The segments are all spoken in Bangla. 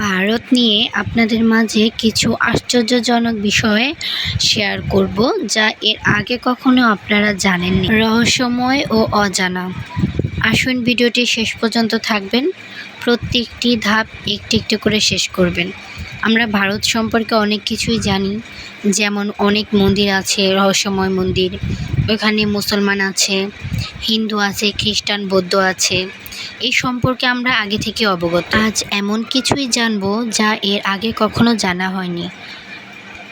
ভারত নিয়ে আপনাদের মাঝে কিছু আশ্চর্যজনক বিষয় শেয়ার করব, যা এর আগে কখনো আপনারা জানেননি। রহস্যময় ও অজানা। আসুন ভিডিওটি শেষ পর্যন্ত থাকবেন। প্রত্যেকটি ধাপ একটু একটু করে শেষ করবেন। আমরা ভারত সম্পর্কে অনেক কিছুই জানি, যেমন অনেক মন্দির আছে, রহস্যময় মন্দির। ওখানে মুসলমান আছে, হিন্দু আছে, খ্রিস্টান, বৌদ্ধ আছে। এই সম্পর্কে আমরা আগে থেকে অবগত। আজ এমন কিছুই জানবো যা এর আগে কখনো জানা হয়নি।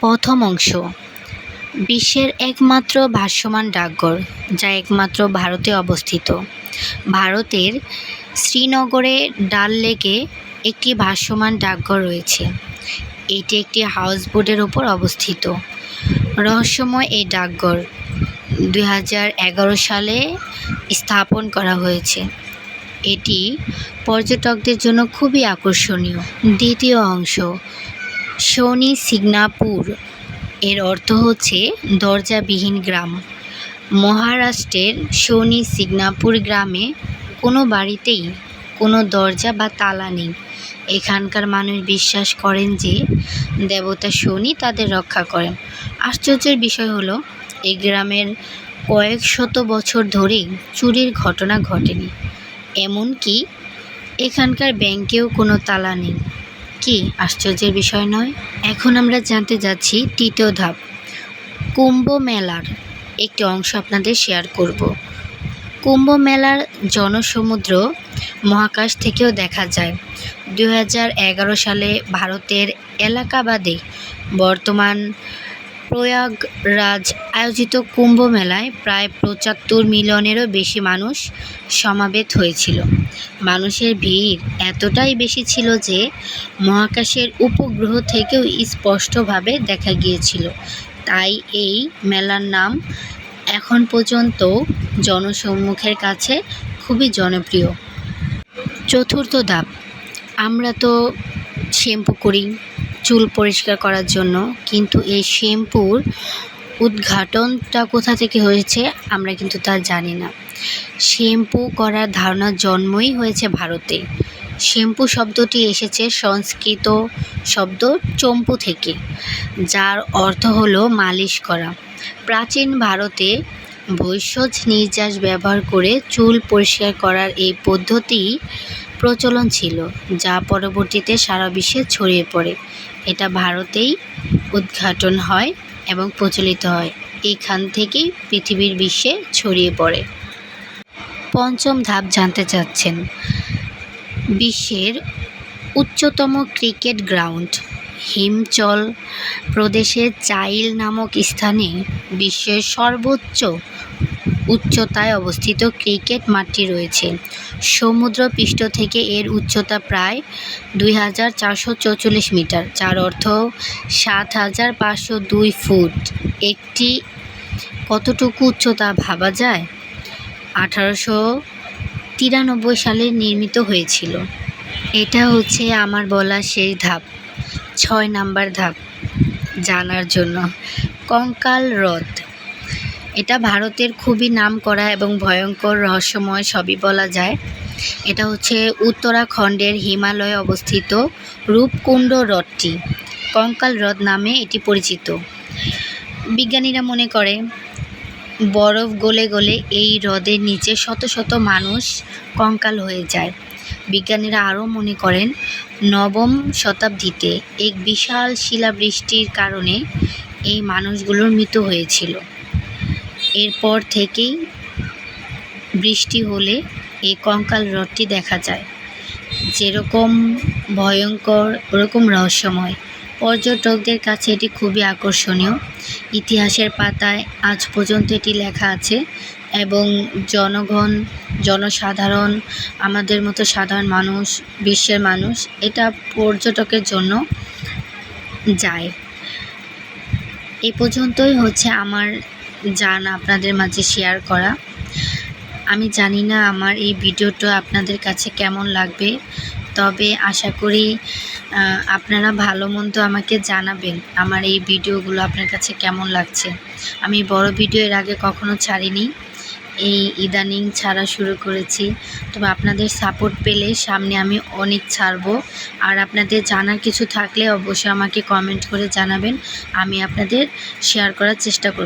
প্রথম অংশ, বিশ্বের একমাত্র ভাসমান ডাকঘর, যা একমাত্র ভারতে অবস্থিত। ভারতের শ্রীনগরে ডাল লেকে একটি ভাসমান ডাকঘর রয়েছে। এটি একটি হাউসবোটের উপর অবস্থিত। রহস্যময় এই ডাকঘর 2011 সালে স্থাপন করা হয়েছে। এটি পর্যটকদের জন্য খুবই আকর্ষণীয়। দ্বিতীয় অংশ, শনি সিগনাপুর, এর অর্থ হচ্ছে দরজাবিহীন গ্রাম। মহারাষ্ট্রের শনি সিগনাপুর গ্রামে কোনো বাড়িতেই কোনো দরজা বা তালা নেই। এখানকার মানুষ বিশ্বাস করেন যে দেবতা শনি তাদের রক্ষা করেন। আশ্চর্যের বিষয় হলো, এই গ্রামের কয়েক শত বছর ধরেই চুরির ঘটনা ঘটেনি। এমনকি এখানকার ব্যাংকেও কোনো তালা নেই। কি আশ্চর্যের বিষয় নয়? এখন আমরা জানতে যাচ্ছি তৃতীয় ধাপ, কুম্ভ মেলার একটি অংশ আপনাদের শেয়ার করব। কুম্ভ মেলার জনসমুদ্র মহাকাশ থেকেও দেখা যায়। 2011 সালে ভারতের এলাকাবাদে বর্তমান প্রয়াগরাজ আয়োজিত কুম্ভ মেলায় প্রায় 75 মিলিয়নেরও বেশি মানুষ সমাবেত হয়েছিল। মানুষের ভিড় এতটাই বেশি ছিল যে মহাকাশের উপগ্রহ থেকেও স্পষ্টভাবে দেখা গিয়েছিল। তাই এই মেলার নাম এখন পর্যন্ত জনসম্মুখের কাছে খুবই জনপ্রিয়। চতুর্থ ধাপ, আমরা তো শ্যাম্পু করি চুল পরিষ্কার করার জন্য, কিন্তু এই শ্যাম্পুর উদ্ঘাটনটা কোথা থেকে হয়েছে আমরা কিন্তু তা জানি না। শ্যাম্পু করার ধারণার জন্মই হয়েছে ভারতে। শ্যাম্পু শব্দটি এসেছে সংস্কৃত শব্দ চম্পু থেকে, যার অর্থ হলো মালিশ করা। প্রাচীন ভারতে ভেষজ নির্যাস ব্যবহার করে চুল পরিষ্কার করার এই পদ্ধতি প্রচলন ছিল, যা পরবর্তীতে সারা বিশ্বে ছড়িয়ে পড়ে। এটা ভারতেই উদ্ঘাটন হয় এবং প্রচলিত হয়। এইখান থেকেই পৃথিবীর বিশ্বে ছড়িয়ে পড়ে। পঞ্চম ধাপ জানতে চাচ্ছেন, বিশ্বের উচ্চতম ক্রিকেট গ্রাউন্ড। হিমাচল প্রদেশের চাইল নামক স্থানে বিশ্বের সর্বোচ্চ উচ্চতায় অবস্থিত ক্রিকেট মাঠটি রয়েছে। সমুদ্রপৃষ্ঠ থেকে এর উচ্চতা প্রায় 2444 মিটার, যার অর্থ 7502 ফুট। একটি কতটুকু উচ্চতা ভাবা যায়? 1893 সালে নির্মিত হয়েছিল। এটা হচ্ছে আমার বলা শেষ ধাপ, 6 নাম্বার ধাপ জানার জন্য। কঙ্কাল হ্রদ, এটা ভারতের খুবই নামকরা এবং ভয়ঙ্কর রহস্যময় সবই বলা যায়। এটা হচ্ছে উত্তরাখণ্ডের হিমালয়ে অবস্থিত রূপকুণ্ড হ্রদটি কঙ্কাল হ্রদ নামে এটি পরিচিত। বিজ্ঞানীরা মনে করে বরফ গলে গলে এই হ্রদের নিচে শত শত মানুষ কঙ্কাল হয়ে যায়। বিজ্ঞানীরা আরও মনে করেন 9ম শতাব্দীতে এক বিশাল শিলাবৃষ্টির কারণে এই মানুষগুলোর মৃত্যু হয়েছিল। এরপর থেকেই বৃষ্টি হলে এই কঙ্কাল হ্রদটি দেখা যায়। যেরকম ভয়ঙ্কর ওরকম রহস্যময়। পর্যটকদের কাছে এটি খুবই আকর্ষণীয়। ইতিহাসের পাতায় আজ পর্যন্ত এটি লেখা আছে এবং জনসাধারণ, আমাদের মতো সাধারণ মানুষ, বিশ্বের মানুষ এটা পর্যটকের জন্য যায়। এ পর্যন্তই হচ্ছে আমার জানা আপনাদের মাঝে শেয়ার করা। আমি জানি না আমার এই ভিডিওটা আপনাদের কাছে কেমন লাগবে, তবে আশা করি আপনারা ভালো মন্দ আমাকে জানাবেন আমার এই ভিডিওগুলো আপনার কাছে কেমন লাগছে। আমি বড় ভিডিও এর আগে কখনো ছাড়িনি, এই ইদানিং ছাড়া শুরু করেছি। তবে আপনাদের সাপোর্ট পেলে সামনে আমি অনেক ছাড়বো। আর আপনাদের জানার কিছু থাকলে অবশ্যই আমাকে কমেন্ট করে জানাবেন, আমি আপনাদের শেয়ার করার চেষ্টা করব।